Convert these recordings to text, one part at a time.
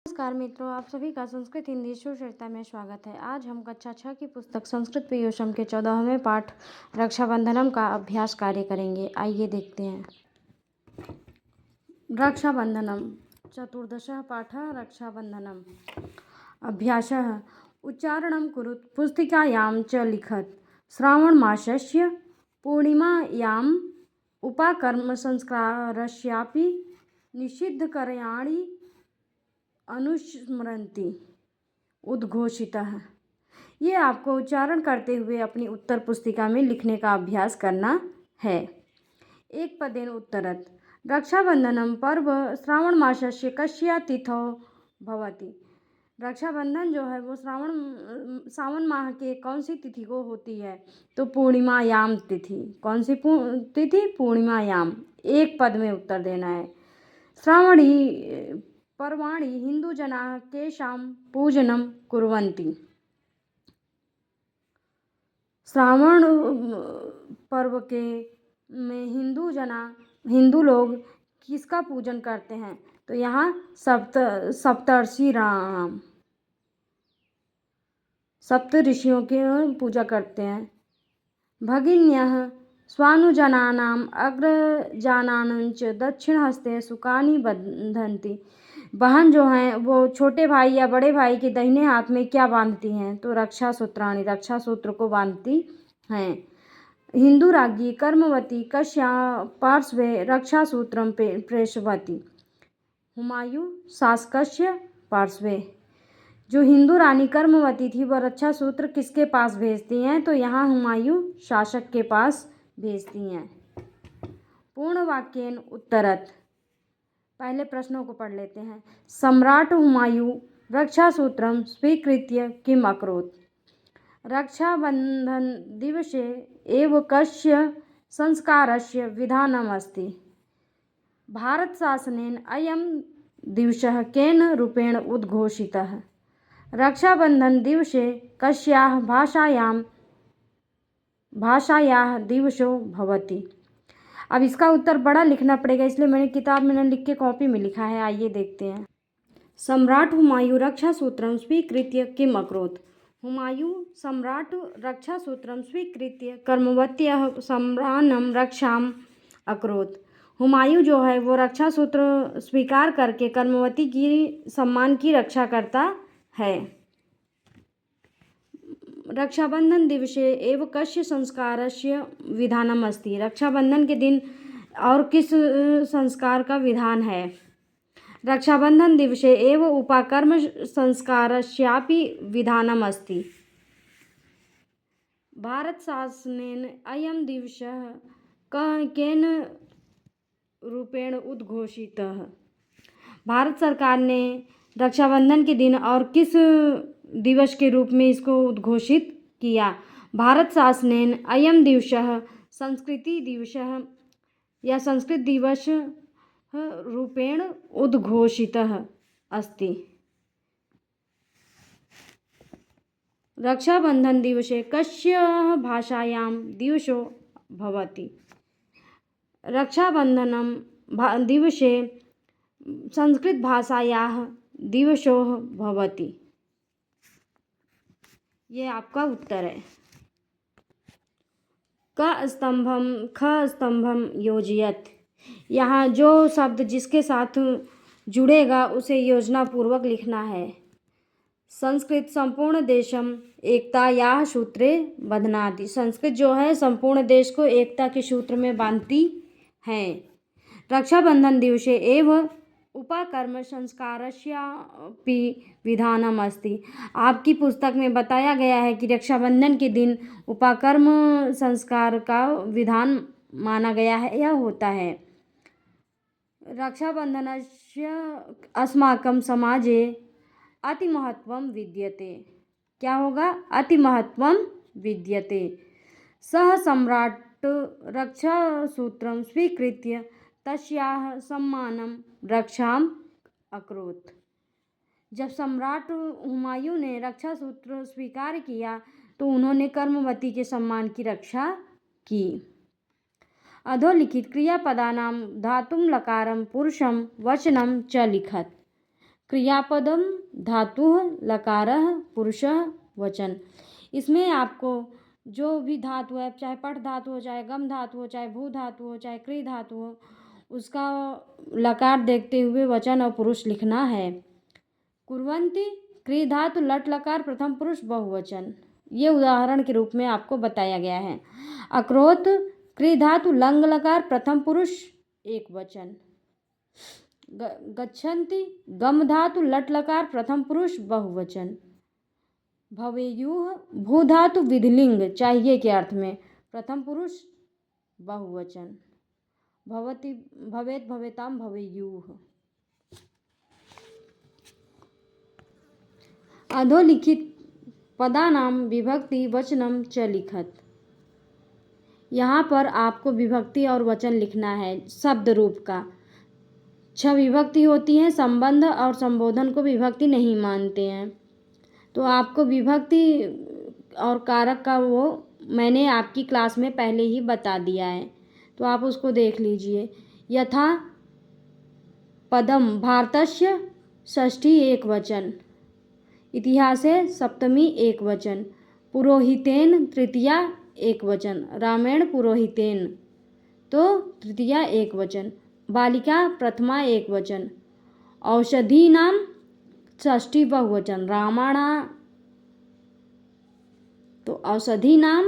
नमस्कार मित्रों, आप सभी का संस्कृत हिंदी शिवचर्चा में स्वागत है। आज हम कक्षा 6 की पुस्तक संस्कृत पीयूषम के 14वें पाठ रक्षाबंधनम का अभ्यास कार्य करेंगे। आइए देखते हैं। रक्षाबंधनम चतुर्दशः पाठः रक्षाबंधनम अभ्यासः उच्चारणं कुरुत पुस्तिकायां च लिखत श्रावणमासस्य पूर्णिमायाम् उपाकर्मसंस्कारस्यापि निषिद्धकर्याणि अनुस्मरन्ति उद्घोषितः। ये आपको उच्चारण करते हुए अपनी उत्तर पुस्तिका में लिखने का अभ्यास करना है। एक पदेन उत्तरत रक्षाबंधनम पर्व श्रावण मासस्य कस्या तिथौ भवति। रक्षाबंधन जो है वो सावन माह के कौन सी तिथि को होती है? तो पूर्णिमायाम तिथि। कौन सी तिथि? पूर्णिमायाम। एक पद में उत्तर देना है। श्रावणी पर्वाणि हिंदुजनाः केषां पूजनं कुर्वन्ति। श्रावण पर्व के में हिंदू लोग किसका पूजन करते हैं? तो यहाँ सप्त ऋषियों की पूजा करते हैं। भगिन्यः स्वानुजनानाम् अग्रजानांच दक्षिणहस्ते सुकानि बंधन्ति। बहन जो हैं वो छोटे भाई या बड़े भाई के दाहिने हाथ में क्या बांधती हैं? तो रक्षा सूत्राणि, रक्षा सूत्र को बांधती हैं। हिंदू राज्ञी कर्मवती कस्या पार्श्वे रक्षा सूत्रम प्रेषवती। हुमायूं शासकस्य पार्श्वे। जो हिंदू रानी कर्मवती थी वह रक्षा सूत्र किसके पास भेजती हैं? तो यहाँ हुमायूं शासक के पास भेजती हैं। पूर्ण वाक्येन उत्तरत। पहले प्रश्नों को पढ़ लेते हैं। सम्राट हुमायूं रक्षा सूत्रम स्वीकृत्य किम अकरोत्। रक्षाबंधन दिवसे एव कस्य संस्कारस्य विधानम् अस्ति। भारत शासनेन अयं दिवसः केन रूपेण उद्घोषितः। रक्षाबंधन दिवसे कस्याः भाषायाः दिवसो भवति। अब इसका उत्तर बड़ा लिखना पड़ेगा, इसलिए मैंने किताब में न लिख के कॉपी में लिखा है। आइए देखते हैं। सम्राट हुमायूं रक्षा सूत्रम स्वीकृत्य किम अकरोत्। हुमायूं सम्राट रक्षा सूत्रम स्वीकृत्य कर्मवत्यः सम्रानम रक्षाम अकरोत्। हुमायूं जो है वो रक्षा सूत्र स्वीकार करके कर्मवती की सम्मान की रक्षा करता है। रक्षाबंधन दिवसे एव कस्य संस्कारस्य विधानम् अस्ति। रक्षाबंधन के दिन और किस संस्कार का विधान है? रक्षाबंधन दिवसे एव उपाकर्म संस्कारस्यापि विधानम् अस्ति। भारत शासनेन अयं दिवसः केन रूपेण उद्घोषितः। भारत सरकार ने रक्षाबंधन के दिन और किस दिवस के रूप में इसको उद्घोषित किया? भारत शासनेन अयं दिवसः संस्कृति दिवसः या संस्कृत दिवस रूपेण उद्घोषितः अस्ति। रक्षाबंधन दिवसे कस्याः भाषायां दिवसो भवति। रक्षाबंधनम दिवसे संस्कृत भाषायाः दिवसो भवति। ये आपका उत्तर है। क स्तंभम योजयत। यहाँ जो शब्द जिसके साथ जुड़ेगा उसे योजना पूर्वक लिखना है। संस्कृत संपूर्ण देशम एकतायाः सूत्रे बध्नाति। संस्कृत जो है संपूर्ण देश को एकता के सूत्र में बांधती है। रक्षाबंधन दिवसे एव उपाकर्म संस्कारस्यापि विधानम् अस्ति। आपकी पुस्तक में बताया गया है कि रक्षाबंधन के दिन उपाकर्म संस्कार का विधान माना गया है या होता है। रक्षाबंधनस्य अस्माकं समाजे अतिमहत्वं विद्यते। क्या होगा? अतिमहत्वं विद्यते। सः सम्राट रक्षा सूत्रं स्वीकृत्य तस्याः सम्मानं रक्षाम अकरोत्। जब सम्राट हुमायूं ने रक्षा सूत्र स्वीकार किया तो उन्होंने कर्मवती के सम्मान की रक्षा की। अधोलिखित क्रियापदानां धातुं लकारं पुरुषं वचनं च लिखत। क्रियापदम धातुः लकारः पुरुषः वचन। इसमें आपको जो भी धातु है, चाहे पठ धातु हो, चाहे गम धातु हो, चाहे भू धातु हो, चाहे क्री धातु हो, उसका लकार देखते हुए वचन और पुरुष लिखना है। कुर्वन्ति क्री धातु लट लकार प्रथम पुरुष बहुवचन, ये उदाहरण के रूप में आपको बताया गया है। अक्रोत क्री धातु लंग लकार प्रथम पुरुष एक वचन। गच्छन्ति गम धातु लट लकार प्रथम पुरुष बहुवचन। भवेयुः भू धातु विधिलिंग चाहिए के अर्थ में प्रथम पुरुष बहुवचन। भवति भवेत भवेताम भवेयुः। अधोलिखित पदानाम विभक्ति वचनम च लिखत। यहाँ पर आपको विभक्ति और वचन लिखना है शब्द रूप का। 6 विभक्ति होती हैं, संबंध और संबोधन को विभक्ति नहीं मानते हैं, तो आपको विभक्ति और कारक का वो मैंने आपकी क्लास में पहले ही बता दिया है, तो आप उसको देख लीजिए। यथा पदम भारतस्य षष्ठी एक वचन, इतिहासे सप्तमी एक वचन, पुरोहितेन तृतीया एक वचन, रामेण पुरोहितेन तो तृतीया एक वचन, बालिका प्रथमा एक वचन, औषधि नाम षष्ठी बहुवचन, रामाणा तो औषधि नाम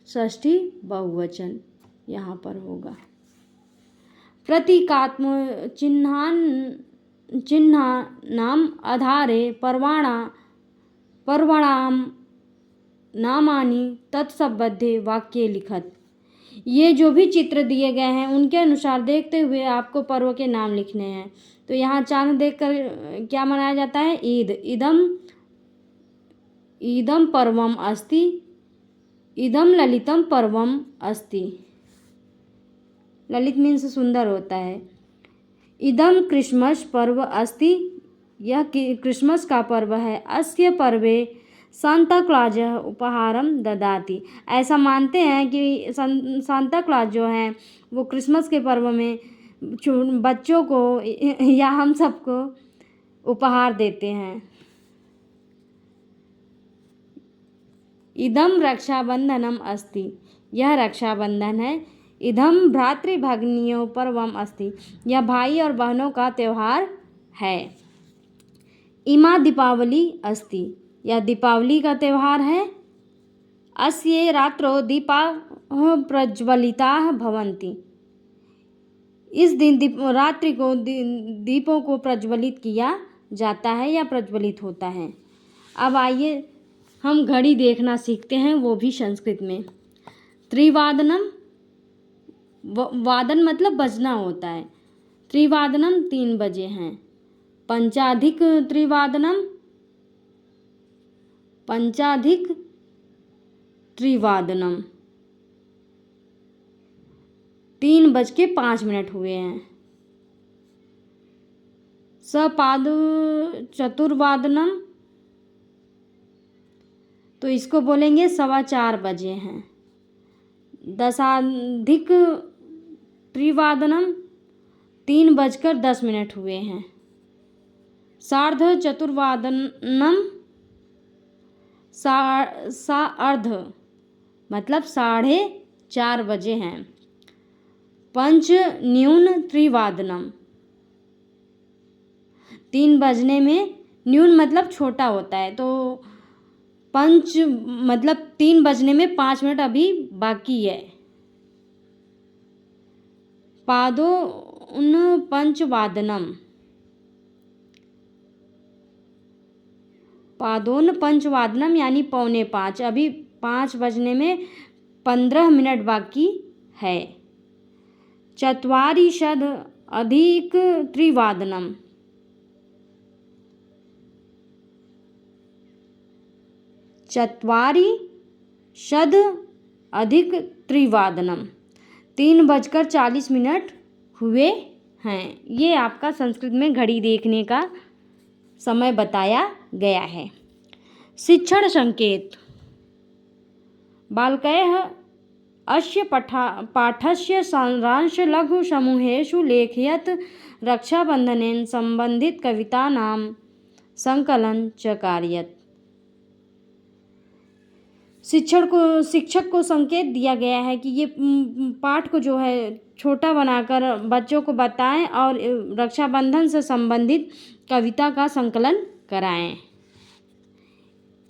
षष्ठी बहुवचन यहाँ पर होगा। प्रतीकात्मक चिह्नानाम आधारे पर्वणाम नामानि तत्संबद्धे वाक्ये लिखत। ये जो भी चित्र दिए गए हैं उनके अनुसार देखते हुए आपको पर्व के नाम लिखने हैं। तो यहाँ चांद देखकर क्या मनाया जाता है? ईद। ईदम पर्वम अस्ति, इदम ललितम पर्वम अस्ति। ललित मीन्स सुंदर होता है। इदम क्रिसमस पर्व अस्ति, यह क्रिसमस का पर्व है। अस्य पर्वे सांता क्लॉज उपहारम ददाति। ऐसा मानते हैं कि सांता क्लॉज जो है वो क्रिसमस के पर्व में बच्चों को या हम सबको उपहार देते हैं। इदम रक्षाबंधनम अस्ति, यह रक्षाबंधन है। इदम भ्रातृभगिनियों पर्वम अस्ति, यह भाई और बहनों का त्यौहार है। इमा दीपावली अस्ति, यह दीपावली का त्यौहार है। अस्ये रात्रो दीपा प्रज्वलिताः भवन्ति, इस दिन रात्रि को दीपों को प्रज्वलित किया जाता है या प्रज्वलित होता है। अब आइए हम घड़ी देखना सीखते हैं, वो भी संस्कृत में। त्रिवादनम, वादन मतलब बजना होता है। त्रिवादनम 3 बजे हैं। पंचाधिक त्रिवादनम, पंचाधिक त्रिवादनम 3:05 हुए हैं। सपाद चतुर्वादनम, तो इसको बोलेंगे 4:15 बजे हैं। दशाधिक त्रिवादनम 3:10 हुए हैं। सार्ध चतुर्वादनम, सार्ध मतलब 4:30 बजे हैं। पंच न्यून त्रिवादनम, 3 बजने में न्यून मतलब छोटा होता है, तो पंच मतलब 3 बजने में 5 मिनट अभी बाकी है। पादोन पंचवादनम, पादोन पंचवादनम यानी 4:45, अभी 5 बजने में 15 मिनट बाकी है। चत्वारिशद अधिक त्रिवादनम, चत्वारिशद अधिक त्रिवादनम 3:40 हुए हैं। ये आपका संस्कृत में घड़ी देखने का समय बताया गया है। शिक्षण संकेत। बालकैः अस्य पाठस्य सारांश लघु समूहेषु लेखयत रक्षाबन्धनेन सम्बन्धितकवितानां संकलन च कारयत्। शिक्षक को संकेत दिया गया है कि ये पाठ को जो है छोटा बनाकर बच्चों को बताएं और रक्षाबंधन से संबंधित कविता का संकलन कराएं।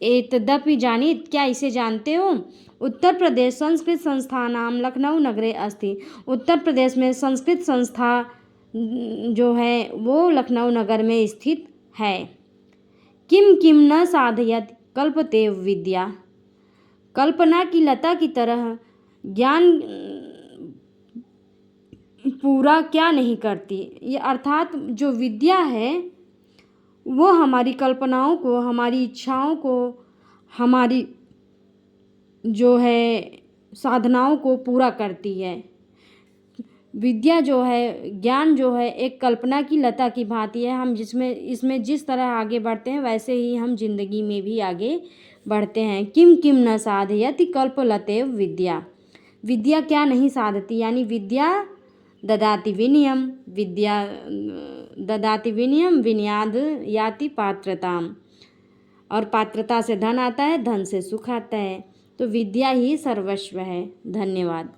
एतदपि जानीत, क्या इसे जानते हो? उत्तर प्रदेश संस्कृत संस्थानां लखनऊ नगरे अस्ति। उत्तर प्रदेश में संस्कृत संस्था जो है वो लखनऊ नगर में स्थित है। किम किम न साधयत कल्पते विद्या। कल्पना की लता की तरह ज्ञान पूरा क्या नहीं करती। ये अर्थात जो विद्या है वो हमारी कल्पनाओं को, हमारी इच्छाओं को, हमारी जो है साधनाओं को पूरा करती है। विद्या जो है, ज्ञान जो है एक कल्पना की लता की भांति है। हम इसमें जिस तरह आगे बढ़ते हैं वैसे ही हम जिंदगी में भी आगे बढ़ते हैं। किम किम न साधयति कल्पलते विद्या। विद्या क्या नहीं साधती, यानी विद्या ददाति विनयम, विद्या ददाति विनयम, विनयाद याति पात्रताम। और पात्रता से धन आता है, धन से सुख आता है। तो विद्या ही सर्वस्व है। धन्यवाद।